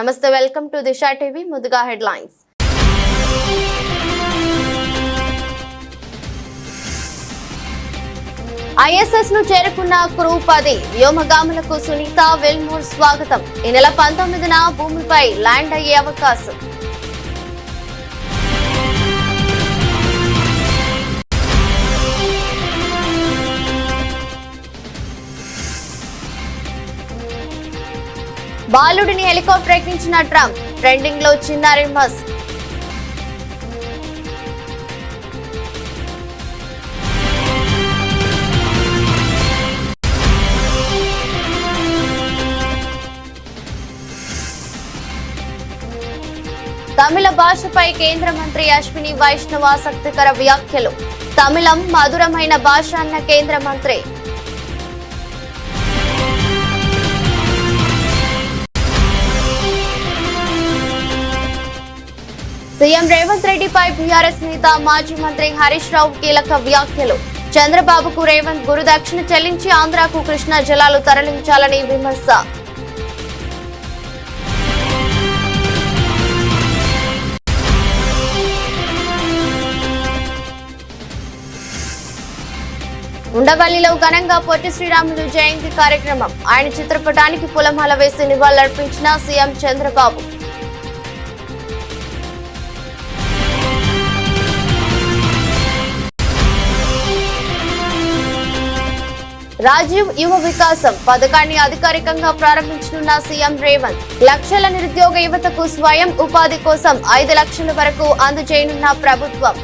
నమస్తే, welcome to Disha TV. ముందుగా headlines. ISS ను చేరుకున్న క్రూ 10 వ్యోమగాములకు సునీత విల్మోర్ స్వాగతం. ఈ నెల 19న భూమిపై ల్యాండ్ అయ్యే అవకాశం. బాలుడిని హెలికాప్టర్ ఎక్కించిన ట్రంప్, ట్రెండింగ్ లో చిన్నారి మస్క్. తమిళ భాషపై కేంద్ర మంత్రి అశ్విని వైష్ణవ్ ఆసక్తికర వ్యాఖ్యలు. తమిళం మధురమైన భాష అన్న కేంద్ర మంత్రి. సీఎం రేవంత్ రెడ్డిపై బీఆర్ఎస్ నేత మాజీ మంత్రి హరీష్ రావు కీలక వ్యాఖ్యలు. చంద్రబాబుకు రేవంత్ గురుదక్షిణ చెల్లించి ఆంధ్రాకు కృష్ణా జలాలు తరలించాలని విమర్శ. ఉండవల్లిలో ఘనంగా పొట్టి శ్రీరాములు జయంతి కార్యక్రమం. ఆయన చిత్రపటానికి పూలమాల వేసి నివాళులర్పించిన సీఎం చంద్రబాబు. రాజీవ్ యువ వికాసం పథకాన్ని అధికారికంగా ప్రారంభించనున్న సీఎం రేవంత్. లక్షల నిరుద్యోగ యువతకు స్వయం ఉపాధి కోసం 5 లక్షల వరకు అందజేయనున్న ప్రభుత్వం.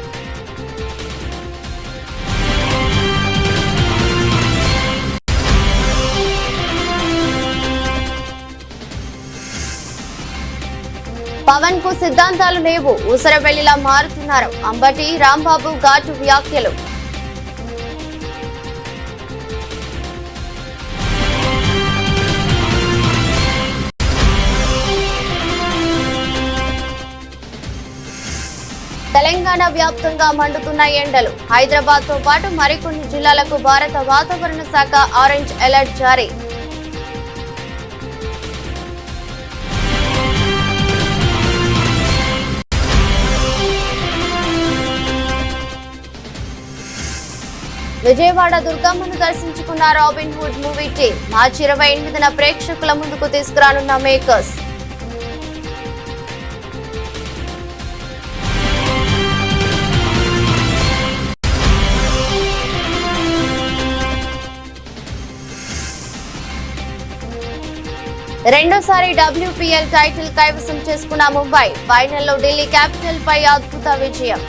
పవన్ కు సిద్ధాంతాలు లేవు, ఊసరవెల్లిలా మారుతున్నారు. అంబటి రాంబాబు ఘాటు వ్యాఖ్యలు. తెలంగాణ వ్యాప్తంగా మండుతున్న ఎండలు. హైదరాబాద్ తో పాటు మరికొన్ని జిల్లాలకు భారత వాతావరణ శాఖ ఆరెంజ్ అలర్ట్ జారీ. విజయవాడ దుర్గమ్మను దర్శించుకున్న రాబిన్ హుడ్ మూవీ టీం. మార్చి 28న ప్రేక్షకుల ముందుకు తీసుకురానున్న మేకర్స్. రెండోసారి WPL టైటిల్ కైవసం చేసుకున్న ముంబై. ఫైనల్లో ఢిల్లీ క్యాపిటల్ పై అద్భుత విజయం.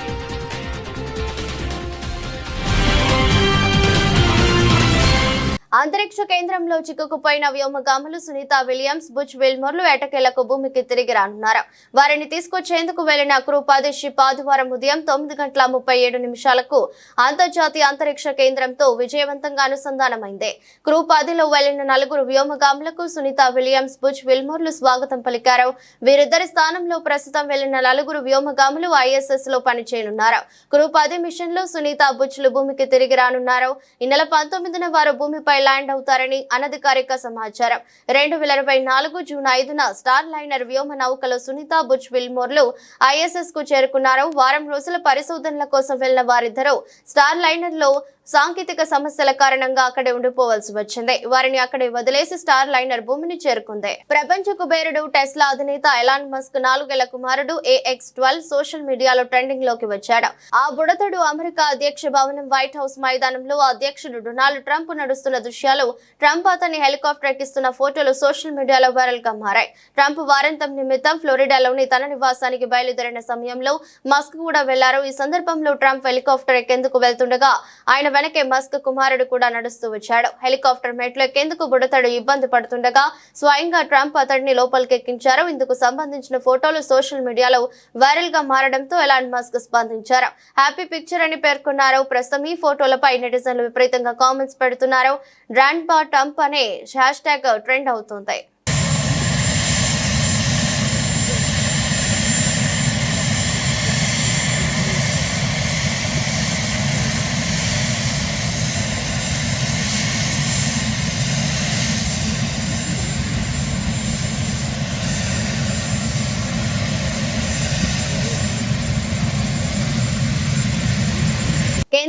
అంతరిక్ష కేంద్రంలో చిక్కుకుపోయిన వ్యోమగాములు సునీత విలియమ్స్, బుచ్ విల్మోర్లు ఎటకేలకు భూమికి తిరిగి రానున్నారు. వారిని తీసుకొచ్చేందుకు వెళ్లిన క్రూ 10 షిప్ ఆదివారం ఉదయం 9:37 అంతర్జాతీయ అంతరిక్ష కేంద్రంతో విజయవంతంగా అనుసంధానమైంది. క్రూ 10లో వెళ్లిన 4 వ్యోమగాములకు సునీత విలియమ్స్, బుచ్ విల్మోర్లు స్వాగతం పలికారు. వీరిద్దరి స్థానంలో ప్రస్తుతం వెళ్లిన 4 వ్యోమగాములు ISS లో పనిచేయనున్నారు. క్రూ 10 మిషన్ లో సునీత, బుచ్లు భూమికి తిరిగి రానున్నారు. ఈ నెల 19న వారు భూమిపై ల్యాండ్ అవుతారని అనధికారిక సమాచారం. 2024 జూన్ 5న స్టార్ లైనర్ వ్యోమ నౌకలో సునీత, బుచ్ విల్మోర్లు ISS కు చేరుకున్నారు. వారం రోజుల పరిశోధనల కోసం వెళ్లిన వారిద్దరూ స్టార్ లైనర్ లో సాంకేతిక సమస్యల కారణంగా అక్కడే ఉండిపోవాల్సి వచ్చింది. వారిని అక్కడే వదిలేసి స్టార్ లైనర్ భూమిని చేరుకుంది. ప్రపంచ కుబేరుడు టెస్లా అధినేత ఎలాన్ మస్క్ 4 ఏళ్ల కుమారుడు AX12 సోషల్ మీడియాలో ట్రెండింగ్ లోకి వచ్చాడు. ఆ బుడతడు అమెరికా అధ్యక్ష భవనం వైట్ హౌస్ మైదానంలో అధ్యక్షుడు డొనాల్డ్ ట్రంప్ నడుస్తున్న దృశ్యాలు, ట్రంప్ అతన్ని హెలికాప్టర్ ఎక్కిస్తున్న ఫోటోలు సోషల్ మీడియాలో వైరల్ గా మారాయి. ట్రంప్ వారాంతం నిమిత్తం ఫ్లోరిడాలోని తన నివాసానికి బయలుదేరిన సమయంలో మస్క్ కూడా వెళ్లారు. ఈ సందర్భంలో ట్రంప్ హెలికాప్టర్ ఎక్కేందుకు వెళ్తుండగా ఆయన వెనకే మస్క్ కుమారుడు కూడా నడుస్తూ వచ్చాడు. హెలికాప్టర్ మెట్లు ఎక్కేందుకు బుడతడు ఇబ్బంది పడుతుండగా స్వయంగా ట్రంప్ అతడిని లోపలికి ఎక్కించారు. ఇందుకు సంబంధించిన ఫోటోలు సోషల్ మీడియాలో వైరల్ గా మారడంతో ఎలాన్ మస్క్ స్పందించారు. హ్యాపీ పిక్చర్ అని పేర్కొన్నారు. ప్రస్తుతం ఈ ఫోటోలపై నెటిజన్లు విపరీతంగా కామెంట్స్ పెడుతున్నారు. గ్రాండ్ పా ట్రంప్ అనే హ్యాష్ ట్యాగ్ ట్రెండ్ అవుతుంది.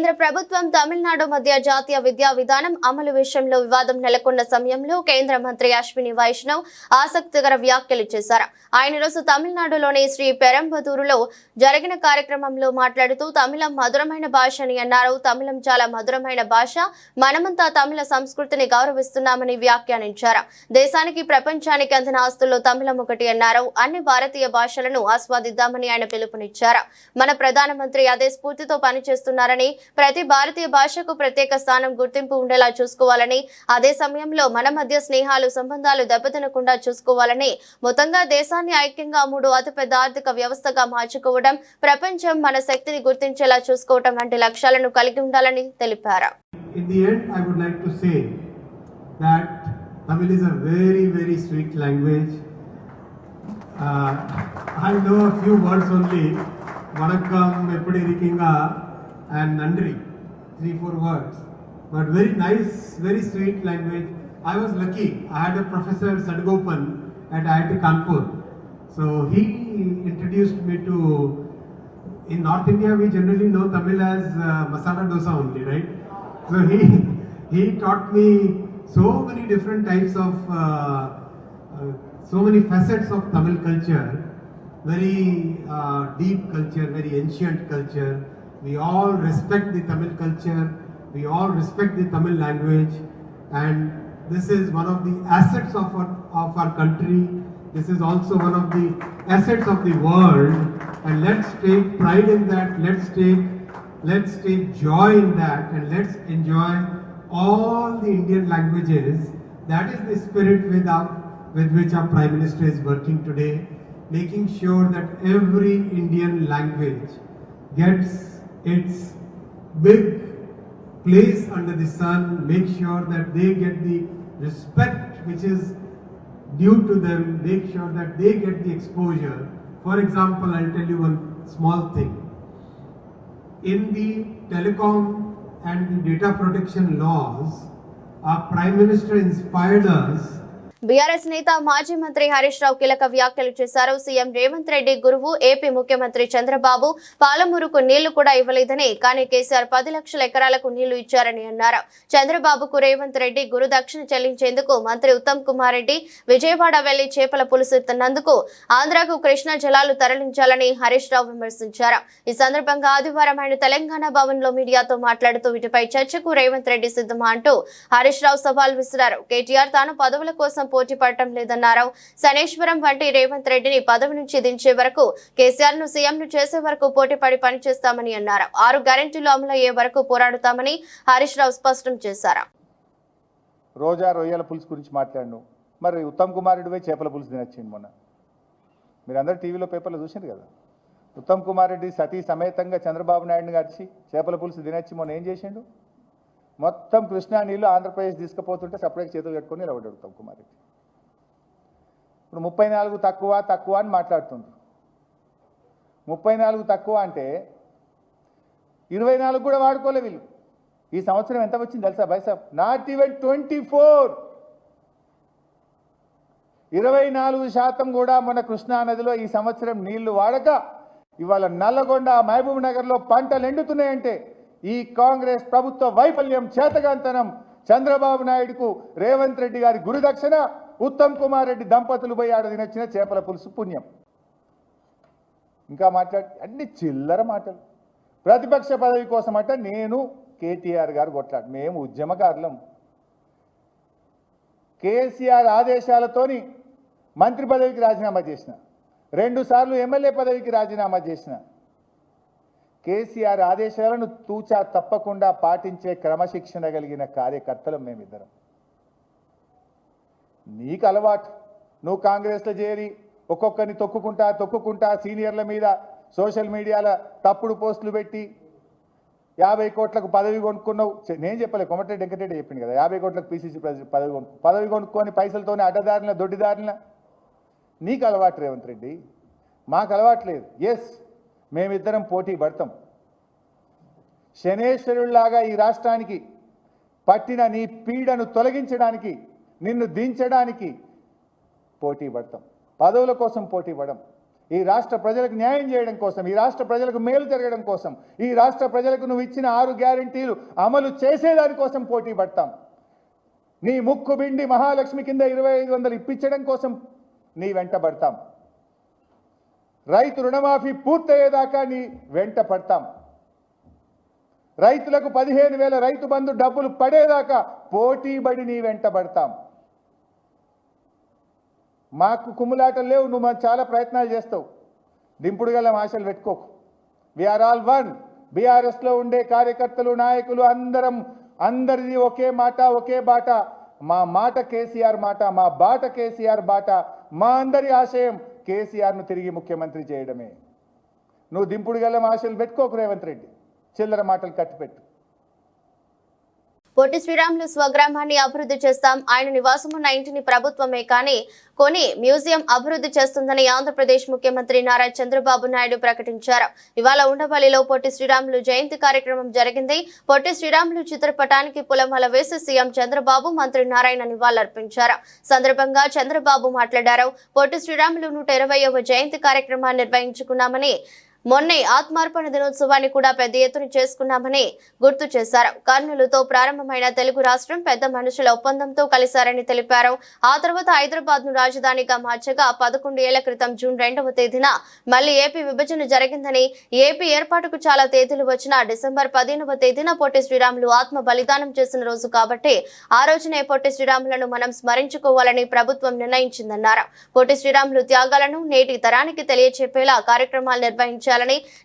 కేంద్ర ప్రభుత్వం తమిళనాడు మధ్య జాతీయ విద్యా విధానం అమలు విషయంలో వివాదం నెలకొన్న సమయంలో కేంద్ర మంత్రి అశ్విని వైష్ణవ్ ఆసక్తికర వ్యాఖ్యలు చేశారు. ఆయన రోజు తమిళనాడులోని శ్రీ పెరంబదూరులో జరిగిన కార్యక్రమంలో మాట్లాడుతూ తమిళం మధురమైన భాష అని అన్నారు. తమిళం చాలా మధురమైన భాష, మనమంతా తమిళ సంస్కృతిని గౌరవిస్తున్నామని వ్యాఖ్యానించారు. దేశానికి ప్రపంచానికి అందిన ఆస్తుల్లో తమిళం ఒకటి అన్నారు. అన్ని భారతీయ భాషలను ఆస్వాదిద్దామని ఆయన పిలుపునిచ్చారు. మన ప్రధానమంత్రి అదే స్ఫూర్తితో పనిచేస్తున్నారని, ప్రతి భారతీయ భాషకు ప్రత్యేక స్థానం గుర్తింపు ఉండేలా చూసుకోవాలని, అదే సమయంలో మన మధ్య స్నేహాలు సంబంధాలు దెబ్బతినకుండా చూసుకోవాలని, మొత్తంగా దేశాన్ని ఐక్యంగా 3 అతిపెద్ద ఆర్థిక వ్యవస్థగా మార్చుకోవడం, ప్రపంచం మన శక్తిని గుర్తించేలా చూసుకోవడం వంటి లక్ష్యాలను కలిగి ఉండాలని తెలిపారు. In the end, I would like to say that Tamil is a very, very sweet language. I know a few words only. Vanakkam, eppadi irukkinga and nandri, 3-4 words, but very nice, very sweet language. I was lucky. I had a professor Sadgopan at IIT Kanpur, so he introduced me to. In North India, we generally know Tamil as masala dosa only, right? So he taught me so many different types of so many facets of Tamil culture. Very deep culture, very ancient culture. We all respect the Tamil culture. We all respect the Tamil language, and this is one of the assets of our country. This is also one of the assets of the world, and let's take pride in that. Let's take joy in that, and let's enjoy all the Indian languages. That is the spirit with which our Prime Minister is working today, making sure that every Indian language gets its big place under the sun, make sure that they get the respect which is due to them, make sure that they get the exposure. For example, I'll tell you one small thing. In the telecom and the data protection laws, our Prime Minister inspired us. BRS నేత మాజీ మంత్రి హరీష్ రావు కీలక వ్యాఖ్యలు చేశారు. CM Revanth Reddy గురువు AP ముఖ్యమంత్రి చంద్రబాబు పాలమూరుకు నీళ్లు కూడా ఇవ్వలేదని, కానీ కేసీఆర్ 10 లక్షల ఎకరాలకు నీళ్లు ఇచ్చారని అన్నారు. చంద్రబాబుకు రేవంత్ రెడ్డి గురు దక్షిణ చెల్లించేందుకు మంత్రి ఉత్తమ్ కుమార్ రెడ్డి విజయవాడ వెళ్లి చేపల పులుసు తిన్నందుకు ఆంధ్రాకు కృష్ణా జలాలు తరలించాలని హరీష్ రావు విమర్శించారు. ఈ సందర్భంగా ఆదివారం ఆయన తెలంగాణ భవన్ లో మీడియాతో మాట్లాడుతూ వీటిపై చర్చకు రేవంత్ రెడ్డి సిద్ధమా అంటూ హరీష్ రావు సవాల్ విసిరారు. కేటీఆర్ తాను పదవుల కోసం పోటీ పడటం లేదన్నారు. శనేశ్వరం వంటి రేవంత్ రెడ్డిని పదవి నుంచి దించే వరకు, కేసీఆర్ ను సీఎం ను చేసే వరకు పోటీపడి పనిచేస్తామని అన్నారు. 6 గ్యారెంటీలు అమలయ్యే వరకు పోరాడుతామని హరీష్ రావు స్పష్టం చేశారు. రోజా రొయ్యల పులుసు గురించి మాట్లాడు, మరి ఉత్తమ్ కుమార్ రెడ్డి పోయి చేపల పులుసు తినొచ్చింది మొన్న. మీరందరూ టీవీలో పేపర్లో చూసింది కదా. ఉత్తమ్ కుమార్ రెడ్డి సతీ సమేతంగా చంద్రబాబు నాయుడిని కలిసి చేపల పులుసు తినొచ్చి మొన్న ఏం చేసిండు? మొత్తం కృష్ణా నీళ్లు ఆంధ్రప్రదేశ్ తీసుకుపోతుంటే సపరేట్ చేతులు కట్టుకొని నిలబడ్డాడు ఉత్తమ్ కుమార్ రెడ్డి. ఇప్పుడు 34 తక్కువ అని మాట్లాడుతుండ్రు. 34 తక్కువ అంటే 24 కూడా వాడుకోలే వీళ్ళు. ఈ సంవత్సరం ఎంత వచ్చింది తెలుసా బైసాబ్? Not even 24. 24% కూడా మన కృష్ణా నదిలో ఈ సంవత్సరం నీళ్లు వాడక ఇవాళ నల్లగొండ, మహబూబ్ నగర్లో పంటలు ఎండుతున్నాయంటే ఈ కాంగ్రెస్ ప్రభుత్వ వైఫల్యం, చేతగాంతనం, చంద్రబాబు నాయుడుకు రేవంత్ రెడ్డి గారి గురుదక్షిణ, ఉత్తమ్ కుమార్ రెడ్డి దంపతులు పోయి ఆడ తినొచ్చిన చేపల పులుసు పుణ్యం. ఇంకా అన్ని చిల్లర మాటలు. ప్రతిపక్ష పదవి కోసం అట నేను కేటీఆర్ గారు కొట్లాడు, మేము ఉద్యమకారులం. కేసీఆర్ ఆదేశాలతోని మంత్రి పదవికి రాజీనామా చేసిన, 2 సార్లు ఎమ్మెల్యే పదవికి రాజీనామా చేసిన. కేసీఆర్ ఆదేశాలను తూచా తప్పకుండా పాటించే క్రమశిక్షణ కలిగిన కార్యకర్తలు మేమిద్దరం. నీకు అలవాటు, నువ్వు కాంగ్రెస్లో చేరి ఒక్కొక్కరిని తొక్కుకుంటా సీనియర్ల మీద సోషల్ మీడియాలో తప్పుడు పోస్టులు పెట్టి 50 కోట్లకు పదవి కొనుక్కున్నావు. నేను చెప్పలే, కోమటిరెడ్డి వెంకటరెడ్డి చెప్పింది కదా, 50 కోట్లకు పీసీసీ పదవి కొనుక్కొని పైసలతోనే అడ్డదారిన దొడ్డిదారిన. నీకు అలవాటు రేవంత్ రెడ్డి, మాకు అలవాటు లేదు. ఎస్, మేమిద్దరం పోటీ పడతాం. శనేశ్వరుల్లాగా ఈ రాష్ట్రానికి పట్టిన నీ పీడను తొలగించడానికి, నిన్ను దించడానికి పోటీ పడతాం. పదవుల కోసం పోటీ పడం. ఈ రాష్ట్ర ప్రజలకు న్యాయం చేయడం కోసం, ఈ రాష్ట్ర ప్రజలకు మేలు జరగడం కోసం, ఈ రాష్ట్ర ప్రజలకు నువ్వు ఇచ్చిన 6 గ్యారెంటీలు అమలు చేసేదానికోసం పోటీ పడతాం. నీ ముక్కు బిండి మహాలక్ష్మి కింద 2500 ఇప్పించడం కోసం నీ వెంట పడతాం. రైతు రుణమాఫీ పూర్తయ్యేదాకా నీ వెంట పడతాం. రైతులకు 15,000 రైతు బంధు డబ్బులు పడేదాకా పోటీబడి నీ వెంట పడతాం. మాకు కుమ్ములాటలు లేవు, నువ్వు మాకు చాలా ప్రయత్నాలు చేస్తావు. దింపుడు గల ఆశలు పెట్టుకోకు. We are all. బీఆర్ఎస్లో ఉండే కార్యకర్తలు, నాయకులు అందరిది ఒకే మాట, ఒకే బాట. మా మాట కేసీఆర్ మాట, మా బాట కేసీఆర్ బాట. మా అందరి ఆశయం కేసీఆర్ను తిరిగి ముఖ్యమంత్రి చేయడమే. నువ్వు దింపుడు గల ఆశలు పెట్టుకోకు రేవంత్ రెడ్డి, చిల్లర మాటలు కట్టిపెట్టు. పొట్టి శ్రీరాములు స్వగ్రామాన్ని అభివృద్ధి చేస్తాం. ఆయన నివాసమున్న ఇంటిని ప్రభుత్వమే కానీ కొని మ్యూజియం అభివృద్ధి చేస్తుందని ఆంధ్రప్రదేశ్ ముఖ్యమంత్రి నారా చంద్రబాబు నాయుడు ప్రకటించారు. ఇవాళ ఉండవల్లిలో పొట్టి శ్రీరాములు జయంతి కార్యక్రమం జరిగింది. పొట్టి శ్రీరాములు చిత్రపటానికి పూలమాల వేసి సీఎం చంద్రబాబు, మంత్రి నారాయణ నివాళులర్పించారు. సందర్భంగా చంద్రబాబు మాట్లాడారు. పొట్టి శ్రీరాములు 120వ జయంతి కార్యక్రమాన్ని నిర్వహించుకున్నామని, మొన్నే ఆత్మార్పణ దినోత్సవాన్ని కూడా పెద్ద ఎత్తున చేసుకున్నామని గుర్తు చేశారు. కర్నూలుతో ప్రారంభమైన తెలుగు రాష్ట్రం పెద్ద మనుషుల ఒప్పందంతో కలిశారని తెలిపారు. ఆ తర్వాత హైదరాబాద్ ను రాజధానిగా మార్చగా 11 ఏళ్ల క్రితం జూన్ 2వ తేదీన మళ్లీ ఏపీ విభజన జరిగిందని, ఏపీ ఏర్పాటుకు చాలా తేదీలు వచ్చినా డిసెంబర్ 15వ తేదీన పొట్టి శ్రీరాములు ఆత్మ బలిదానం చేసిన రోజు కాబట్టి ఆ రోజునే పొట్టి శ్రీరాములను మనం స్మరించుకోవాలని ప్రభుత్వం నిర్ణయించిందన్నారు. పొట్టి శ్రీరాములు త్యాగాలను నేటి తరానికి తెలియచెప్పేలా కార్యక్రమాలు నిర్వహించారు.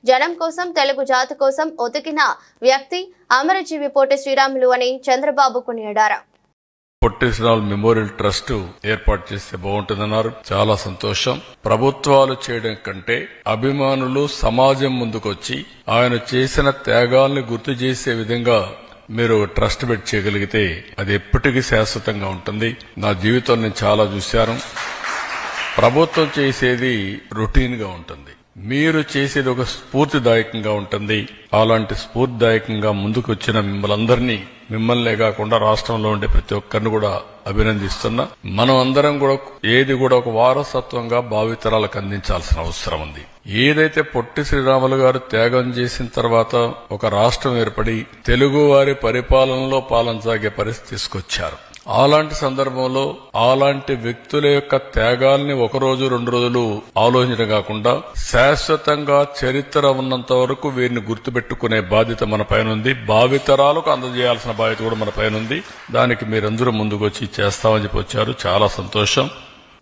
జనం కోసం, తెలుగు జాతి కోసం ఒతికిన వ్యక్తి అమరజీవి పొట్టి శ్రీరాములు అని చంద్రబాబు కొనియాడారు. పొట్టి శ్రీరాములు మెమోరియల్ ట్రస్ట్ ఏర్పాటు చేస్తే బాగుంటుందన్నారు. చాలా సంతోషం. ప్రభుత్వాలు చేయడం కంటే అభిమానులు, సమాజం ముందుకొచ్చి ఆయన చేసిన త్యాగాల్ని గుర్తు చేసే విధంగా మీరు ట్రస్ట్ పెట్టి చేయగలిగితే అది ఎప్పటికీ శాశ్వతంగా ఉంటుంది. నా జీవితంలో నేను చాలా చూశాను. ప్రభుత్వం చేసేది రొటీన్ గా ఉంటుంది, మీరు చేసేది ఒక స్ఫూర్తిదాయకంగా ఉంటుంది. అలాంటి స్ఫూర్తిదాయకంగా ముందుకు వచ్చిన మిమ్మల్నే కాకుండా రాష్ట్రంలో ఉండే ప్రతి ఒక్కరిని కూడా అభినందిస్తున్నా. మనం అందరం కూడా ఏది కూడా ఒక వారసత్వంగా భావితరాలకు అందించాల్సిన అవసరం ఉంది. ఏదైతే పొట్టి శ్రీరాములు గారు త్యాగం చేసిన తర్వాత ఒక రాష్ట్రం ఏర్పడి తెలుగు వారి పరిపాలనలో పాలనసాగే పరిస్థితి తీసుకొచ్చారు. అలాంటి సందర్భంలో అలాంటి వ్యక్తుల యొక్క త్యాగాల్ని 1 రోజు 2 రోజులు ఆలోచించడం కాకుండా శాశ్వతంగా చరిత్ర ఉన్నంత వరకు వీరిని గుర్తుపెట్టుకునే బాధ్యత మన పైన ఉంది. భావితరాలకు అందజేయాల్సిన బాధ్యత కూడా మన పైన ఉంది. దానికి మీరందరూ ముందుకొచ్చి చేస్తామని చెప్పి వచ్చారు. చాలా సంతోషం.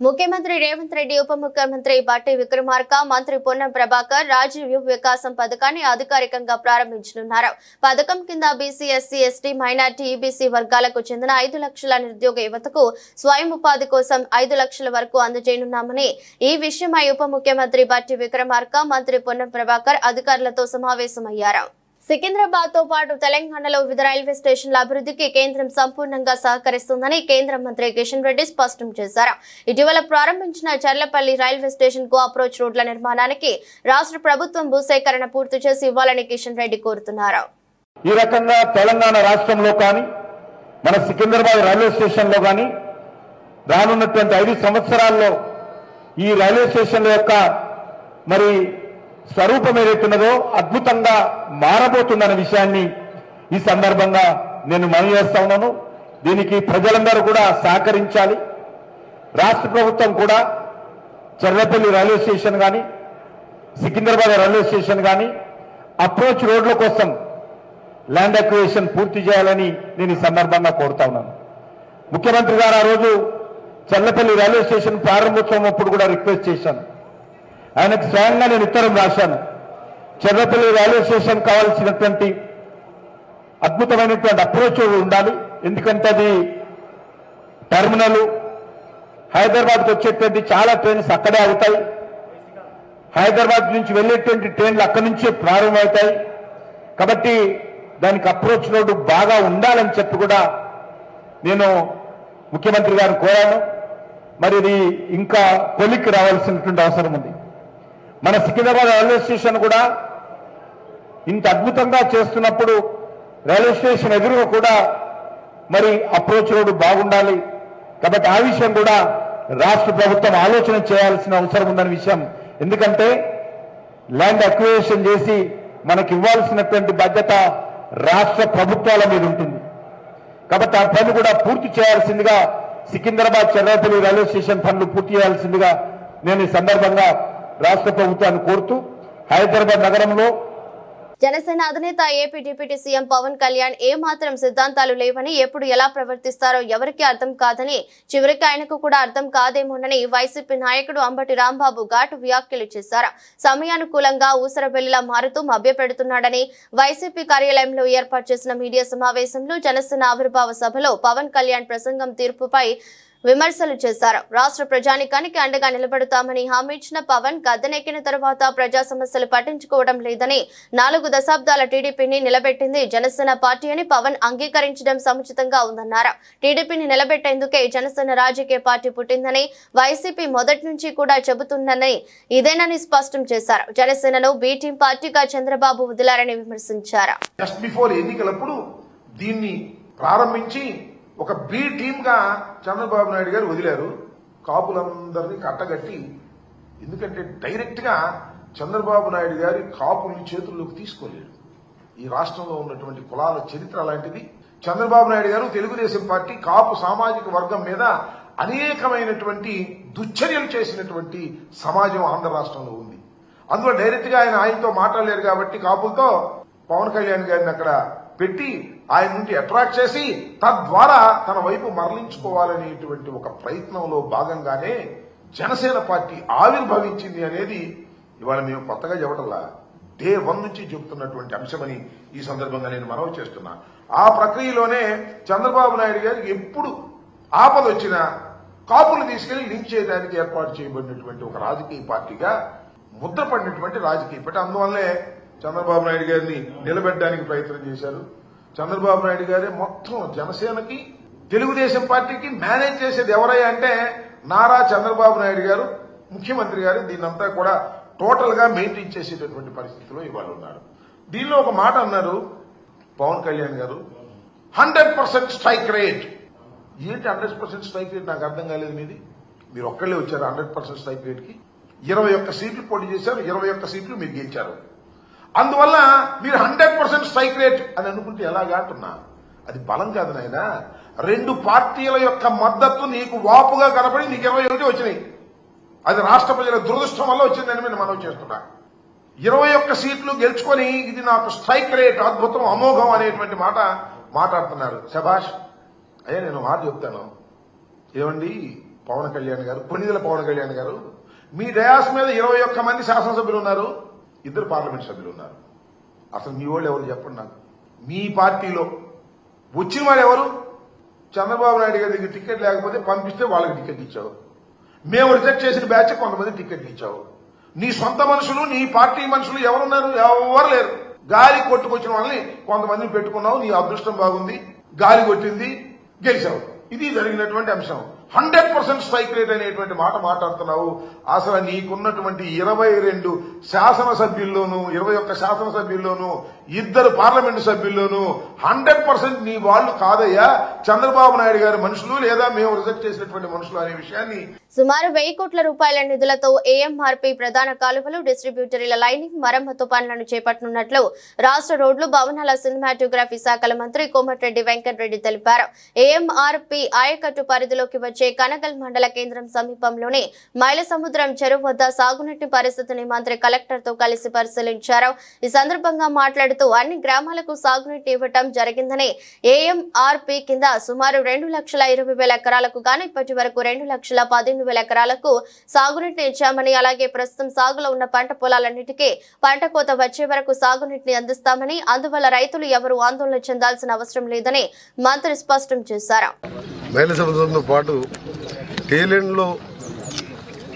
ముఖ్యమంత్రి రేవంత్ రెడ్డి, ఉప ముఖ్యమంత్రి బట్టి విక్రమార్క, మంత్రి పొన్నం ప్రభాకర్ రాజీవ్ యువ వికాసం పథకాన్ని అధికారికంగా ప్రారంభించనున్నారు. పథకం కింద BC, SC, ST, minority, EBC వర్గాలకు చెందిన 5 లక్షల నిరుద్యోగ యువతకు స్వయం ఉపాధి కోసం 5 లక్షల వరకు అందజేయనున్నామని, ఈ విషయమై ఉప ముఖ్యమంత్రి బట్టి విక్రమార్క, మంత్రి పొన్నం ప్రభాకర్ అధికారులతో సమావేశమయ్యారు. సికింద్రాబాద్ తో పాటు తెలంగాణలో వివిధ రైల్వే స్టేషన్ల అభివృద్ధికి కేంద్రం సంపూర్ణంగా సహకరిస్తుందని కేంద్ర మంత్రి కిషన్ రెడ్డి స్పష్టం చేశారు. ఇటీవల ప్రారంభించిన చర్లపల్లి రైల్వే స్టేషన్ కు అప్రోచ్ రోడ్ల నిర్మాణానికి రాష్ట్ర ప్రభుత్వం భూసేకరణ పూర్తి చేసి ఇవ్వాలని కిషన్ రెడ్డి కోరుతున్నారు. ఈ రకంగా తెలంగాణ రాష్ట్రంలో కానీ మన సికింద్రాబాద్ రైల్వే స్టేషన్ లో కానీ రానున్నటువంటి 5 సంవత్సరాల్లో ఈ రైల్వే స్టేషన్ల యొక్క మరి స్వరూపం ఏదైతున్నదో అద్భుతంగా మారబోతుందన్న విషయాన్ని ఈ సందర్భంగా నేను మనవి చేస్తా ఉన్నాను. దీనికి ప్రజలందరూ కూడా సహకరించాలి. రాష్ట్ర ప్రభుత్వం కూడా చర్లపల్లి రైల్వే స్టేషన్ కానీ, సికింద్రాబాద్ రైల్వే స్టేషన్ కానీ అప్రోచ్ రోడ్ల కోసం ల్యాండ్ అక్విజిషన్ పూర్తి చేయాలని నేను ఈ సందర్భంగా కోరుతా ఉన్నాను. ముఖ్యమంత్రి గారు ఆ రోజు చర్లపల్లి రైల్వే స్టేషన్ ప్రారంభోత్సవం అప్పుడు కూడా రిక్వెస్ట్ చేశాను. ఆయనకు స్వయంగా నేను ఉత్తరం రాశాను. చర్లపల్లి రైల్వే స్టేషన్ కావాల్సినటువంటి అద్భుతమైనటువంటి అప్రోచ్ ఉండాలి. ఎందుకంటే అది టెర్మినల్, హైదరాబాద్కి వచ్చేటువంటి చాలా ట్రైన్స్ అక్కడే అవుతాయి. హైదరాబాద్ నుంచి వెళ్ళేటువంటి ట్రైన్లు అక్కడి నుంచే ప్రారంభమవుతాయి. కాబట్టి దానికి అప్రోచ్ రోడ్డు బాగా ఉండాలని చెప్పి కూడా నేను ముఖ్యమంత్రి గారిని కోరాను. మరి ఇది ఇంకా కొలిక్కి రావాల్సినటువంటి అవసరం ఉంది. మన సికింద్రాబాద్ రైల్వే స్టేషన్ కూడా ఇంత అద్భుతంగా చేస్తున్నప్పుడు రైల్వే స్టేషన్ ఎదురుగా కూడా మరి అప్రోచ్ రోడ్డు బాగుండాలి. కాబట్టి ఆ విషయం కూడా రాష్ట్ర ప్రభుత్వం ఆలోచన చేయాల్సిన అవసరం ఉందనే విషయం ఎందుకంటే ల్యాండ్ అక్విజిషన్ చేసి మనకి ఇవ్వాల్సినటువంటి బాధ్యత రాష్ట్ర ప్రభుత్వాల మీద ఉంటుంది. కాబట్టి ఆ పని కూడా పూర్తి చేయాల్సిందిగా సికింద్రాబాద్ చెర్రాపల్లి రైల్వే స్టేషన్ పనులు పూర్తి చేయాల్సిందిగా నేను ఈ సందర్భంగా రాష్ట్ర ప్రభుత్వాన్ని కోరుతూ హైదరాబాద్ నగరంలో జనసేన అధినేత AP deputy CM Pawan Kalyan ఏ మాత్రం సిద్ధాంతాలు లేవని, ఎప్పుడు ఎలా ప్రవర్తిస్తారో ఎవరికి అర్థం కాదని, చివరికి ఆయనకు కూడా అర్థం కాదేమోనని వైసీపీ నాయకుడు అంబటి రాంబాబు ఘాటు వ్యాఖ్యలు చేశారు. సమయానుకూలంగా ఊసరబెల్లిలా మారుతూ మభ్యపెడుతున్నాడని వైసీపీ కార్యాలయంలో ఏర్పాటు చేసిన మీడియా సమావేశంలో జనసేన ఆవిర్భావ సభలో పవన్ కళ్యాణ్ ప్రసంగం తీర్పుపై విమర్శలు చేశారు. రాష్ట్ర ప్రజానికానికి అండగా నిలబడతామని హామీ ఇచ్చిన పవన్ గద్దెనెక్కిన తర్వాత ప్రజా సమస్యలు పట్టించుకోవడం లేదని, 4 దశాబ్దాల టీడీపీని నిలబెట్టింది జనసేన పార్టీ అని పవన్ అంగీకరించడం సముచితంగా ఉందన్నారు. టీడీపీని నిలబెట్టేందుకే జనసేన రాజకీయ పార్టీ పుట్టిందని వైసీపీ మొదటి నుంచి కూడా చెబుతుందని ఇదేనని స్పష్టం చేశారు. జనసేనను బి టీం పార్టీగా చంద్రబాబు వదిలారని విమర్శించారు. జస్ట్ బిఫోర్ ఎన్నికలప్పుడు దీన్ని ప్రారంభించి ఒక బి టీమ్ గా చంద్రబాబు నాయుడు గారు వదిలారు. కాపులందరినీ కట్టగట్టి, ఎందుకంటే డైరెక్ట్ గా చంద్రబాబు నాయుడు గారి కాపుల్ని చేతుల్లోకి తీసుకోలేరు. ఈ రాష్ట్రంలో ఉన్నటువంటి కులాల చరిత్ర అలాంటిది. చంద్రబాబు నాయుడు గారు తెలుగుదేశం పార్టీ కాపు సామాజిక వర్గం మీద అనేకమైనటువంటి దుశ్చర్యలు చేసినటువంటి సమాజం ఆంధ్ర రాష్ట్రంలో ఉంది. అందులో డైరెక్ట్ గా ఆయనతో మాట్లాడలేరు కాబట్టి కాపులతో పవన్ కళ్యాణ్ గారిని అక్కడ పెట్టి ఆయన నుండి అట్రాక్ట్ చేసి తద్వారా తన వైపు మరలించుకోవాలనేటువంటి ఒక ప్రయత్నంలో భాగంగానే జనసేన పార్టీ ఆవిర్భవించింది అనేది ఇవాళ మేము కొత్తగా చెప్పటంలా, డే 1 నుంచి చెబుతున్నటువంటి అంశమని ఈ సందర్భంగా నేను మనవి చేస్తున్నా. ఆ ప్రక్రియలోనే చంద్రబాబు నాయుడు గారికి ఎప్పుడు ఆపద వచ్చినా కాపులు తీసుకెళ్లి లింక్ చేయడానికి ఏర్పాటు చేయబడినటువంటి ఒక రాజకీయ పార్టీగా ముద్రపడినటువంటి రాజకీయ పార్టీ. అందువల్లే చంద్రబాబు నాయుడు గారిని నిలబెట్టడానికి ప్రయత్నం చేశారు. చంద్రబాబు నాయుడు గారే మొత్తం జనసేనకి తెలుగుదేశం పార్టీకి మేనేజ్ చేసేది ఎవరయ్యా అంటే నారా చంద్రబాబు నాయుడు గారు, ముఖ్యమంత్రి గారు దీన్నంతా కూడా టోటల్ గా మెయింటైన్ చేసేటటువంటి పరిస్థితిలో ఇవాళ ఉన్నారు. దీనిలో ఒక మాట అన్నారు పవన్ కళ్యాణ్ గారు, 100% స్ట్రైక్ రేట్. ఏంటి 100% స్ట్రైక్ రేట్? నాకు అర్థం కాలేదు. మీరు ఒక్కళ్ళే వచ్చారు 100% స్ట్రైక్ రేట్ కి. 21 సీట్లు పోటీ చేశారు, 21 సీట్లు మీరు గెలిచారు. అందువల్ల మీరు 100% స్ట్రైక్ రేట్ అని అనుకుంటే ఎలాగా అంటున్నా? అది బలం కాదు నాయనా. 2 పార్టీల యొక్క మద్దతు నీకు వాపుగా కనపడి నీకు 21 వచ్చినాయి. అది రాష్ట్ర ప్రజల దురదృష్టం వల్ల వచ్చిందని నేను మనవి చేస్తున్నా. 21 సీట్లు గెలుచుకొని ఇది నాకు స్ట్రైక్ రేట్, అద్భుతం, అమోఘం అనేటువంటి మాట మాట్లాడుతున్నారు. శభాష్ అయ్యా. నేను మాట చెప్తాను, ఏమండి పవన్ కళ్యాణ్ గారు, కొన్నిదల పవన్ కళ్యాణ్ గారు, మీ డయాస్ మీద 21 మంది శాసనసభ్యులు ఉన్నారు, 2 పార్లమెంట్ సభ్యులు ఉన్నారు. అసలు మీ వాళ్ళు ఎవరు చెప్పండి నాకు. మీ పార్టీలో వచ్చిన వాళ్ళు ఎవరు? చంద్రబాబు నాయుడు గారి దగ్గర టికెట్ లేకపోతే పంపిస్తే వాళ్ళకి టికెట్ ఇచ్చావు. మేము రిజెక్ట్ చేసిన బ్యాచ్ కొంతమంది టికెట్ ఇచ్చావు. నీ సొంత మనుషులు, నీ పార్టీ మనుషులు ఎవరున్నారు? ఎవరు లేరు. గాలి కొట్టుకొచ్చిన వాళ్ళని కొంతమందిని పెట్టుకున్నావు. నీ అదృష్టం బాగుంది, గాలి కొట్టింది, గెలిచావు. ఇది జరిగినటువంటి అంశం. 100% స్ట్రైక్ రేట్ అనేటువంటి మాట మాట్లాడుతున్నావు. అసలు నీకున్నటువంటి 22 శాసనసభ్యుల్లోనూ 21 శాసనసభ్యుల్లోనూ 2 పార్లమెంటు సభ్యుల్లోనూ 100% నీ వాళ్ళు కాదయ్యా, చంద్రబాబు నాయుడు గారి మనుషులు లేదా మేము రిజెక్ట్ చేసినటువంటి మనుషులు అనే విషయాన్ని. సుమారు 1000 కోట్ల రూపాయల నిధులతో ఏఎంఆర్పీ ప్రధాన కాలువలు, డిస్ట్రిబ్యూటరీల లైనింగ్, మరమ్మతు పనులను చేపట్టనున్నట్లు రాష్ట్ర రోడ్లు, భవనాల, సినిమాటోగ్రఫీ శాఖల మంత్రి కోమటిరెడ్డి వెంకటరెడ్డి తెలిపారు. ఏఎంఆర్పీ ఆయకట్టు పరిధిలోకి వచ్చే కనగల్ మండల కేంద్రం సమీపంలోని మైలసముద్రం చెరువు వద్ద సాగునీటి పరిస్థితిని మంత్రి కలెక్టర్ తో కలిసి పరిశీలించారు. ఈ సందర్భంగా మాట్లాడుతూ అన్ని గ్రామాలకు సాగునీటి ఇవ్వటం జరిగిందని, ఏఎంఆర్పీ కింద సుమారు 2,20,000 ఎకరాలకు గాను ఇప్పటి వరకు 2,15,000 ఎకరాలకు సాగునీటిని ఇచ్చామని, అలాగే ప్రస్తుతం సాగులో ఉన్న పంట పొలాలన్నిటికీ పంట కోత వచ్చే వరకు సాగునీటిని అందిస్తామని, అందువల్ల రైతులు ఎవరూ ఆందోళన చెందాల్సిన అవసరం లేదని మంత్రి స్పష్టం చేశారు. మైలసముద్రంతో పాటు టేలెండ్లో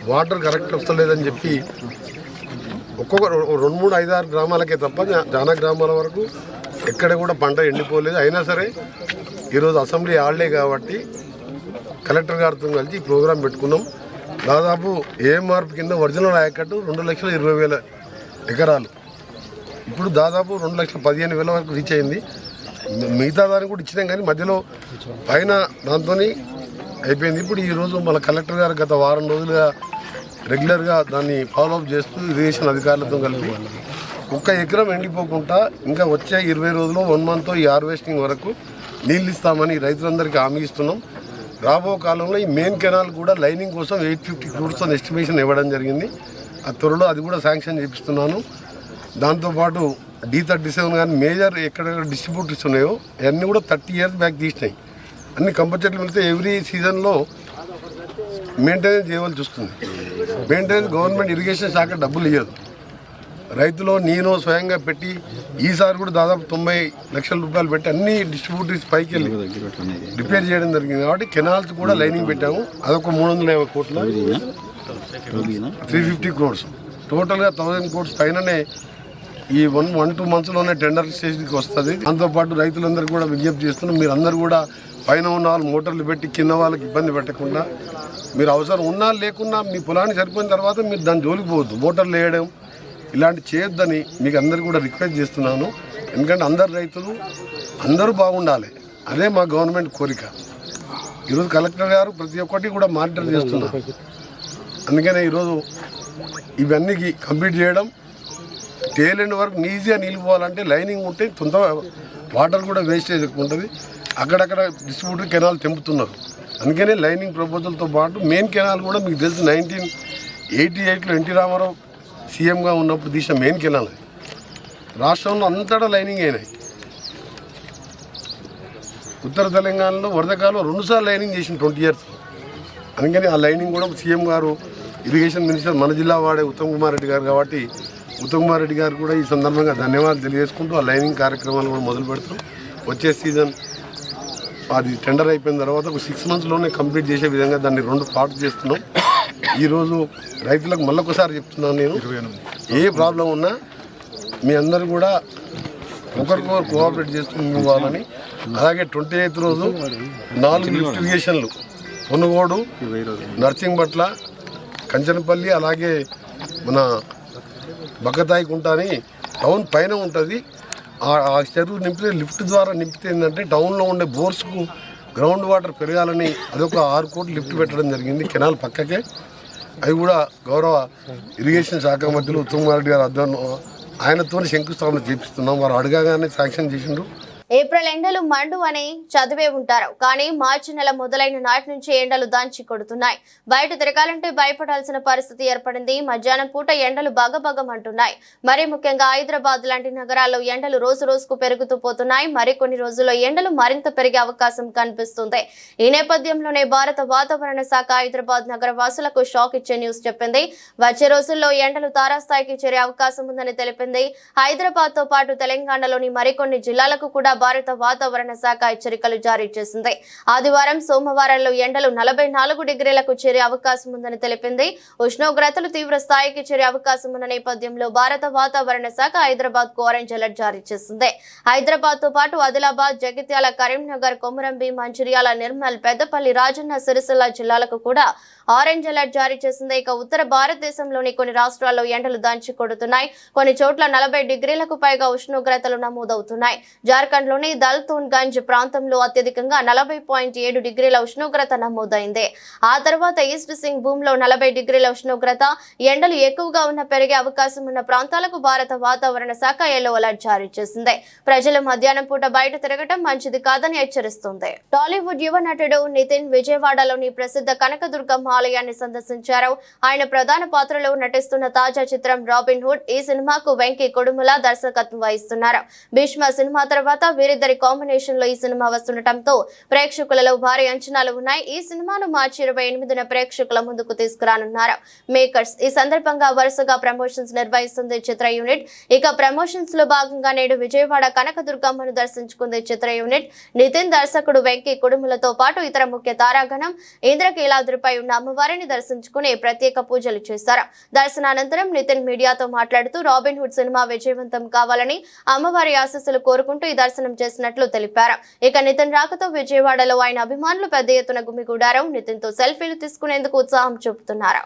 వాటర్ కరెక్ట్ వస్తలేదని చెప్పి ఒక్కొక్క 2, 3, 5, 6 గ్రామాలకే తప్ప చాలా గ్రామాల వరకు ఎక్కడ కూడా పంట ఎండిపోలేదు. అయినా సరే ఈరోజు అసెంబ్లీ హాలిడే కాబట్టి కలెక్టర్ గారితో కలిసి ఈ ప్రోగ్రాం పెట్టుకున్నాం. దాదాపు ఏఎంఆర్పీ కింద ఒరిజినల్ ఆయకట్టు 2,20,000 ఎకరాలు, ఇప్పుడు దాదాపు 2,15,000 వరకు రీచ్ అయింది. మిగతా దాన్ని కూడా ఇచ్చినాం కానీ మధ్యలో పైన దాంతో అయిపోయింది. ఇప్పుడు ఈరోజు మన కలెక్టర్ గారు గత వారం రోజులుగా రెగ్యులర్గా దాన్ని ఫాలోఅప్ చేస్తూ ఇరిగేషన్ అధికారులతో కలిపి 1 ఎకరం ఎండిపోకుండా ఇంకా వచ్చే 20 రోజులు 1 మంత్ ఈ హార్వెస్టింగ్ వరకు నీళ్ళు ఇస్తామని రైతులందరికీ హామీ ఇస్తున్నాం. రాబో కాలంలో ఈ మెయిన్ కెనాల్ కూడా లైనింగ్ కోసం 850 crores ఎస్టిమేషన్ ఇవ్వడం జరిగింది. ఆ త్వరలో అది కూడా శాంక్షన్ చేపిస్తున్నాను. దాంతోపాటు D37 కానీ మేజర్ ఎక్కడెక్కడ డిస్ట్రిబ్యూటర్స్ ఉన్నాయో అవన్నీ కూడా 30 years బ్యాక్ తీసినాయి. అన్ని కంపల్సరీ వెళ్తే ఎవ్రీ సీజన్లో మెయింటెనెన్స్ చేయవలసి వస్తుంది. మెయింటెనెన్స్ గవర్నమెంట్ ఇరిగేషన్ శాఖ డబ్బులు ఇవ్వదు. రైతులు నేను స్వయంగా పెట్టి ఈసారి కూడా దాదాపు 90 లక్షల రూపాయలు పెట్టి అన్ని డిస్ట్రిబ్యూటర్స్ పైకి వెళ్ళి రిపేర్ చేయడం జరిగింది. కాబట్టి కెనాల్స్ కూడా లైనింగ్ పెట్టాము. అదొక 350 కోట్ల 350 crores టోటల్గా 1000 crores పైననే ఈ 1-2 monthsలోనే టెండర్ స్టేజ్కి వస్తుంది. దాంతోపాటు రైతులందరూ కూడా విజ్ఞప్తి చేస్తున్నాం, మీరు అందరూ కూడా పైన ఉన్న వాళ్ళు మోటార్లు పెట్టి కింద వాళ్ళకి ఇబ్బంది పెట్టకుండా, మీరు అవసరం ఉన్నా లేకున్నా మీ పొలానికి సరిపోయిన తర్వాత మీరు దాన్ని జోలికి పోవద్దు. మోటార్లు వేయడం ఇలాంటి చేయొద్దని మీకు అందరు కూడా రిక్వెస్ట్ చేస్తున్నాను. ఎందుకంటే అందరు రైతులు అందరూ బాగుండాలి, అదే మా గవర్నమెంట్ కోరిక. ఈరోజు కలెక్టర్ గారు ప్రతి ఒక్కటి కూడా మానిటర్ చేస్తున్నారు. అందుకనే ఈరోజు ఇవన్నీ కంప్లీట్ చేయడం, టేల్ ఎండ్ వరకు ఈజీగా నిలిపోవాలంటే లైనింగ్ ఉంటే తొందర వాటర్ కూడా వేస్టేజ్ ఎక్కువ ఉంటుంది. అక్కడక్కడ డిస్ట్రిబ్యూటర్ కెనాల్ తెంపుతున్నారు. అందుకనే లైనింగ్ ప్రపోజల్తో పాటు మెయిన్ కెనాల్ కూడా మీకు తెలుసు 1988లో ఎన్టీ రామారావు సీఎంగా ఉన్నప్పుడు తీసిన మెయిన్ కెనాల్. రాష్ట్రంలో అంతటా లైనింగ్ అయినాయి. ఉత్తర తెలంగాణలో వరదకాలం 2 సార్లు లైనింగ్ చేసిన 20 years. అందుకని ఆ లైనింగ్ కూడా సీఎం గారు ఇరిగేషన్ మినిస్టర్ మన జిల్లా వాడే ఉత్తమ్ కుమార్ రెడ్డి గారు కాబట్టి ఉత్తమ్ కుమార్ రెడ్డి గారు కూడా ఈ సందర్భంగా ధన్యవాదాలు తెలియజేసుకుంటూ ఆ లైనింగ్ కార్యక్రమాలు కూడా మొదలు పెడతాం. వచ్చే సీజన్ అది టెండర్ అయిపోయిన తర్వాత ఒక 6 monthsలోనే కంప్లీట్ చేసే విధంగా దాన్ని 2 parts చేస్తున్నాం. ఈరోజు రైతులకు మళ్ళొకసారి చెప్తున్నాను, నేను ఏ ప్రాబ్లం ఉన్నా మీ అందరూ కూడా ఒకరికొకరు కోఆపరేట్ చేస్తూ పోవాలని. అలాగే 28th రోజు 4 లిఫ్ట్ ఇరిగేషన్లు పొనుగోడు, నర్సింగ్పట్ల, కంచనపల్లి, అలాగే మన బక్కతాయి కుంట అని టౌన్ పైన ఉంటుంది. ఆ చెరువు నింపితే లిఫ్ట్ ద్వారా నింపితే ఏంటంటే టౌన్లో ఉండే బోర్స్కు గ్రౌండ్ వాటర్ పెరగాలని అదొక 6 కోట్లు లిఫ్ట్ పెట్టడం జరిగింది కెనాల్ పక్కకే. అవి కూడా గౌరవ ఇరిగేషన్ శాఖ మంత్రులు ఉత్తమ్ కుమార్ రెడ్డి గారు ఆధ్వర్యంలో ఆయనతో శంకుస్థాపన చేపిస్తున్నాం. వారు అడగగానే శాంక్షన్ చేసిండ్రు. ఏప్రిల్ ఎండలు మండు అని చదివే ఉంటారు, కానీ మార్చి నెల మొదలైన నాటి నుంచి ఎండలు దంచి కొడుతున్నాయి. బయట తిరగాలంటే భయపడాల్సిన పరిస్థితి ఏర్పడింది. మధ్యాహ్నం పూట ఎండలు బగబగమంటున్నాయి. మరీ ముఖ్యంగా హైదరాబాద్ లాంటి నగరాల్లో ఎండలు రోజు రోజుకు పెరుగుతూ పోతున్నాయి. మరికొన్ని రోజుల్లో ఎండలు మరింత పెరిగే అవకాశం కనిపిస్తుంది. ఈ నేపథ్యంలోనే భారత వాతావరణ శాఖ హైదరాబాద్ నగర వాసులకు షాక్ ఇచ్చే న్యూస్ చెప్పింది. వచ్చే రోజుల్లో ఎండలు తారాస్థాయికి చేరే అవకాశం ఉందని తెలిపింది. హైదరాబాద్ తో పాటు తెలంగాణలోని మరికొన్ని జిల్లాలకు కూడా భారత వాతావరణ శాఖ హెచ్చరికలు జారీ చేసింది. ఆదివారం సోమవారంలో ఎండలు 44 డిగ్రీలకు చేరే అవకాశం ఉందని తెలిపింది. ఉష్ణోగ్రతలు తీవ్ర స్థాయికి చేరే అవకాశం ఉన్న నేపథ్యంలో భారత వాతావరణ శాఖ హైదరాబాద్ కు ఆరెంజ్ అలర్ట్ జారీ చేసింది. హైదరాబాద్ తో పాటు ఆదిలాబాద్, జగిత్యాల, కరీంనగర్, కొమురంభీం, మంచిర్యాల, నిర్మల్, పెద్దపల్లి, రాజన్న సిరిసిల్ల జిల్లాలకు కూడా ఆరెంజ్ అలర్ట్ జారీ చేసింది. ఇక ఉత్తర భారతదేశంలోని కొన్ని రాష్ట్రాల్లో ఎండలు దంచి కొడుతున్నాయి. కొన్ని చోట్ల 40 డిగ్రీలకు పైగా ఉష్ణోగ్రతలు నమోదవుతున్నాయి. జార్ఖండ్ లోని దల్తూన్ గంజ్ ప్రాంతంలో అత్యధికంగా 40.7 డిగ్రీల ఉష్ణోగ్రత నమోదైంది. ఆ తర్వాత ఈస్ట్ సింగ్ భూమిలో 40 డిగ్రీల ఉష్ణోగ్రత. ఎండలు ఎక్కువగా ఉన్న పెరిగే అవకాశం ఉన్న ప్రాంతాలకు భారత వాతావరణ శాఖ యెల్లో అలర్ట్ జారీ చేసింది. ప్రజలు మధ్యాహ్నం పూట బయట తిరగటం మంచిది కాదని హెచ్చరిస్తుంది. టాలీవుడ్ యువ నటుడు నితిన్ విజయవాడలోని ప్రసిద్ధ కనకదుర్గమ్మ ఆలయాన్ని సందర్శించారు. ఆయన ప్రధాన పాత్రలో నటిస్తున్న తాజా చిత్రం రాబిన్ హుడ్. ఈ సినిమాకు వెంకీ కొడుముల దర్శకత్వం వహిస్తున్నారు. భీష్మ సినిమా తర్వాత వీరిద్దరి కాంబినేషన్ లో ఈ సినిమా వస్తుండటంతో ప్రేక్షకులలో భారీ అంచనాలు ఉన్నాయి. ఈ సినిమాను మార్చి 28న ప్రేక్షకుల ముందుకు తీసుకురానున్నారు మేకర్స్. ఈ సందర్భంగా వరుసగా ప్రమోషన్స్ నిర్వహిస్తుంది చిత్ర యూనిట్. ఇక ప్రమోషన్స్ లో భాగంగా నేడు విజయవాడ కనకదుర్గమ్మను దర్శించుకుంది చిత్ర యూనిట్. నితిన్ దర్శకుడు వెంకీ కుడుములతో పాటు ఇతర ముఖ్య తారాగణం ఇంద్రకీలాద్రిపై ఉన్న అమ్మవారిని దర్శించుకుని ప్రత్యేక పూజలు చేశారు. దర్శనానంతరం నితిన్ మీడియాతో మాట్లాడుతూ రాబిన్ హుడ్ సినిమా విజయవంతం కావాలని అమ్మవారి ఆశీస్సులు కోరుకుంటూ ఈ దర్శనం చేసినట్లు తెలిపారు. ఇక నితిన్ రాకతో విజయవాడలో ఆయన అభిమానులు పెద్ద ఎత్తున గుమిగూడారు. నితిన్ తో సెల్ఫీలు తీసుకునేందుకు ఉత్సాహం చూపుతున్నారు.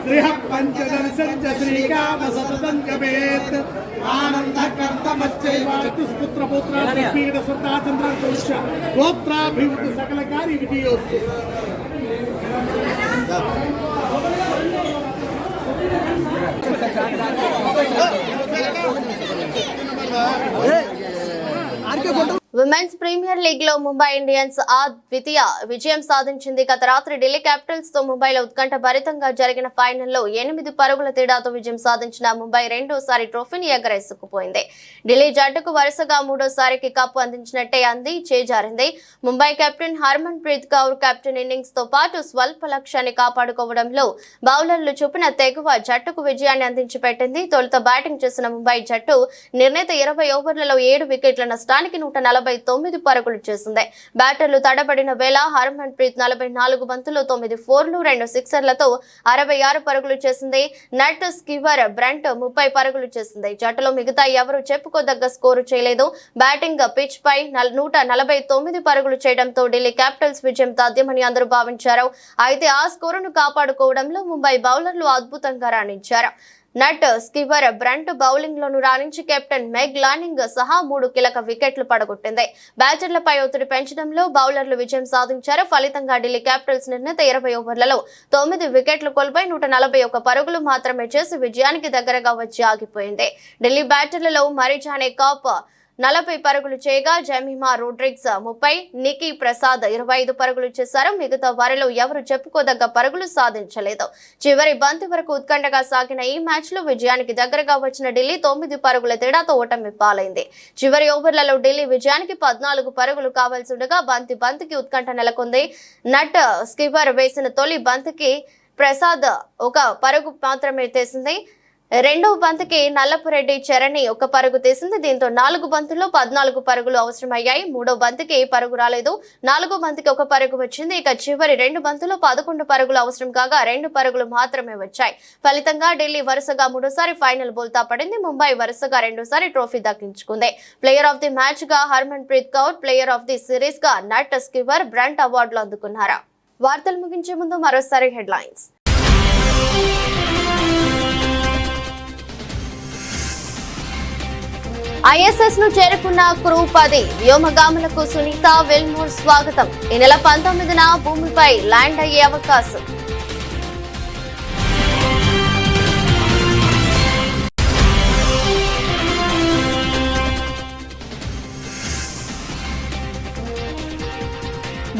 శ్రీ పంచదర్శంచ శ్రీకామ సతతం జపేత్ ఆనంద కర్తమచ్చైవాతుస్పుత్ర పుత్ర పీడ సుతాచంద్ర పురుష గోత్రాభివృద్ధి సకల కార్య విజయోస్తు. విమెన్స్ ప్రీమియర్ లీగ్ లో ముంబై ఇండియన్స్ ద్వితీయ విజయం సాధించింది. గత రాత్రి ఢిల్లీ క్యాపిటల్స్ తో ముంబైలో ఉత్కంఠ భరితంగా జరిగిన ఫైనల్లో 8 పరుగుల తేడాతో విజయం సాధించిన ముంబై రెండోసారి ట్రోఫీని ఎగరేసుకుపోయింది. ఢిల్లీ జట్టుకు వరుసగా మూడోసారికి కప్పు అందించినట్టే చేజారింది. Mumbai captain Harmanpreet Kaur captain innings తో పాటు స్వల్ప లక్ష్యాన్ని కాపాడుకోవడంలో బౌలర్లు చూపిన తెగువ జట్టుకు విజయాన్ని అందించి పెట్టింది. తొలుత బ్యాటింగ్ చేసిన ముంబై జట్టు నిర్ణీత 20 ఓవర్లలో 7 వికెట్ల నష్టానికి 149 పరుగులు చేసింది. బ్యాటర్లు తడబడిన వేళ హర్మన్ ప్రీత్ 44 బంతుల్లో 9 4లు 2 సిక్సర్లతో 66 పరుగులు చేసింది. నట్ స్కివర్ బ్రంట్ 30 పరుగులు చేసింది. జట్టులో మిగతా ఎవరు చెప్పుకోదగ్గ స్కోరు చేయలేదు. బ్యాటింగ్ పిచ్ పై 149 పరుగులు చేయడంతో ఢిల్లీ క్యాపిటల్స్ విజయం తథ్యమని అందరూ భావించారు. అయితే ఆ స్కోరును కాపాడుకోవడంలో ముంబై బౌలర్లు అద్భుతంగా రాణించారు. నట్ స్కివర్ బ్రంట్ బౌలింగ్ లోను రాణించి కెప్టెన్ మెగ్ లానింగ్ సహా 3 కీలక వికెట్లు పడగొట్టింది. బ్యాటర్లపై ఒత్తిడి పెంచడంలో బౌలర్లు విజయం సాధించారు. ఫలితంగా ఢిల్లీ క్యాపిటల్స్ నిర్ణీత 20 ఓవర్లలో 9 వికెట్లు కోల్పోయి 141 పరుగులు మాత్రమే చేసి విజయానికి దగ్గరగా వచ్చి ఆగిపోయింది. ఢిల్లీ బ్యాటర్లలో మరిజానే కాప్ 40 పరుగులు చేయగా జమీమా రోడ్రిగ్స్ 30, నికీ ప్రసాద్ 25 పరుగులు చేశారు. మిగతా వారిలో ఎవరు చెప్పుకోదగ్గ పరుగులు సాధించలేదు. చివరి బంతి వరకు ఉత్కంఠగా సాగిన ఈ మ్యాచ్ లో విజయానికి దగ్గరగా వచ్చిన ఢిల్లీ 9 పరుగుల తేడాతో ఓటమి పాలైంది. చివరి ఓవర్లలో ఢిల్లీ విజయానికి 14 పరుగులు కావాల్సి ఉండగా బంతికి ఉత్కంఠ నెలకొంది. నట్ స్కివర్ వేసిన తొలి బంతికి ప్రసాద్ 1 పరుగు మాత్రమే తీసింది. రెండవ బంతికి నల్లపురెడ్డి చరణి 1 పరుగు తీసింది. దీంతో 4 బంతుల్లో 14 పరుగులు అవసరమయ్యాయి. మూడో బంతికి పరుగు రాలేదు. 4వ బంతికి 1 పరుగు వచ్చింది. ఇక చివరి 2 బంతుల్లో 11 పరుగులు అవసరం కాగా 2 పరుగులు మాత్రమే వచ్చాయి. ఫలితంగా ఢిల్లీ వరుసగా 3సారి ఫైనల్ బోల్తా పడింది. ముంబై వరుసగా 2సారి ట్రోఫీ దక్కించుకుంది. ప్లేయర్ ఆఫ్ ది మ్యాచ్ గా Harman Preet Kaur, player of the series గా నట్ స్కివర్ బ్రంట్ అవార్డులు అందుకున్నారు. వార్తలు ముగించే ముందు మరోసారి హెడ్లైన్స్. ఐఎస్ఎస్ ను చేరుకున్న క్రూ 10 వ్యోమగాములకు సునీత విల్మోర్ స్వాగతం. ఈ నెల 19న భూమిపై ల్యాండ్ అయ్యే అవకాశం.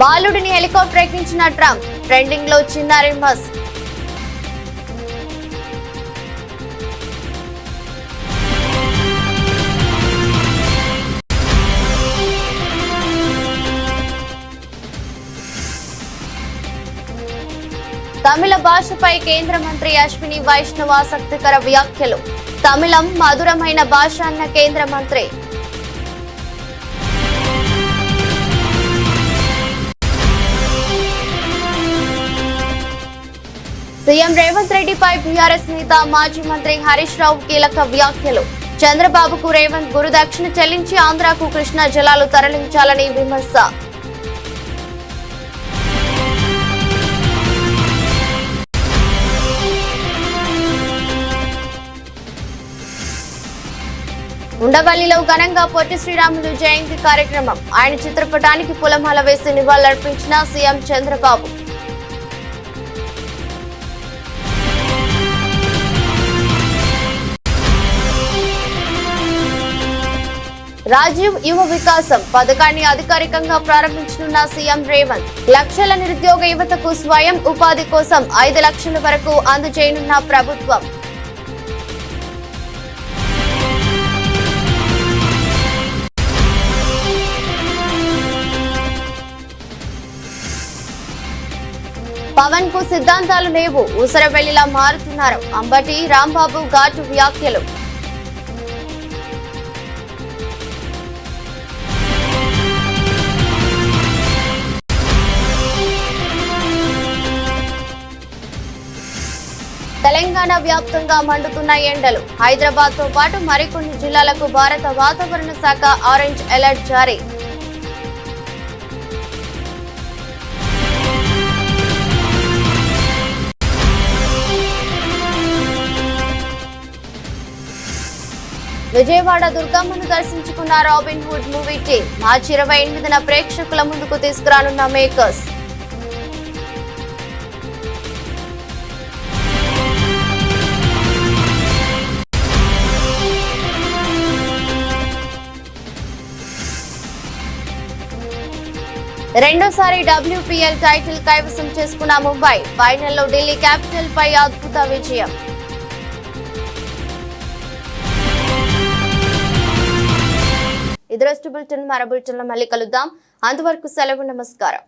బాలుడిని హెలికాప్టర్ ఎక్కించిన ట్రంప్, ట్రెండింగ్ లో చిన్నారి మస్క్. తమిళ భాషపై కేంద్ర మంత్రి అశ్విని వైష్ణవ్ ఆసక్తికర వ్యాఖ్యలు. తమిళం మధురమైన భాష అన్న కేంద్ర మంత్రి. సీఎం రేవంత్ రెడ్డిపై బీఆర్ఎస్ నేత మాజీ మంత్రి హరీష్ రావు కీలక వ్యాఖ్యలు. చంద్రబాబుకు రేవంత్ గురుదక్షిణ చెల్లించి ఆంధ్రాకు కృష్ణా జలాలు తరలించాలని విమర్శ. ఉండవల్లిలో ఘనంగా పొట్టి శ్రీరాములు జయంతి కార్యక్రమం. ఆయన చిత్రపటానికి పూలమాల వేసి నివాళులర్పించిన సీఎం చంద్రబాబు. రాజీవ్ యువ వికాసం పథకాన్ని అధికారికంగా ప్రారంభించనున్న సీఎం రేవంత్. లక్షల నిరుద్యోగ యువతకు స్వయం ఉపాధి కోసం 5 లక్షల వరకు అందజేయనున్న ప్రభుత్వం. పవన్ కు సిద్ధాంతాలు లేవు, ఊసరవెల్లిలా మారుతున్నారు. అంబటి రాంబాబు ఘాటు వ్యాఖ్యలు. తెలంగాణ వ్యాప్తంగా మండుతున్న ఎండలు. హైదరాబాద్ తో పాటు మరికొన్ని జిల్లాలకు భారత వాతావరణ శాఖ ఆరెంజ్ అలర్ట్ జారీ. విజయవాడ దుర్గమ్మను దర్శించుకున్న రాబిన్ హుడ్ మూవీ టీం. మార్చి 28న ప్రేక్షకుల ముందుకు తీసుకురానున్న మేకర్స్. రెండోసారి WPL టైటిల్ కైవసం చేసుకున్న ముంబై. ఫైనల్లో ఢిల్లీ క్యాపిటల్ పై అద్భుత విజయం. ఇది రోజు బులెటిన్. మరో బులెటిన్లో మళ్ళీ కలుద్దాం. అంతవరకు సెలవు. నమస్కారం.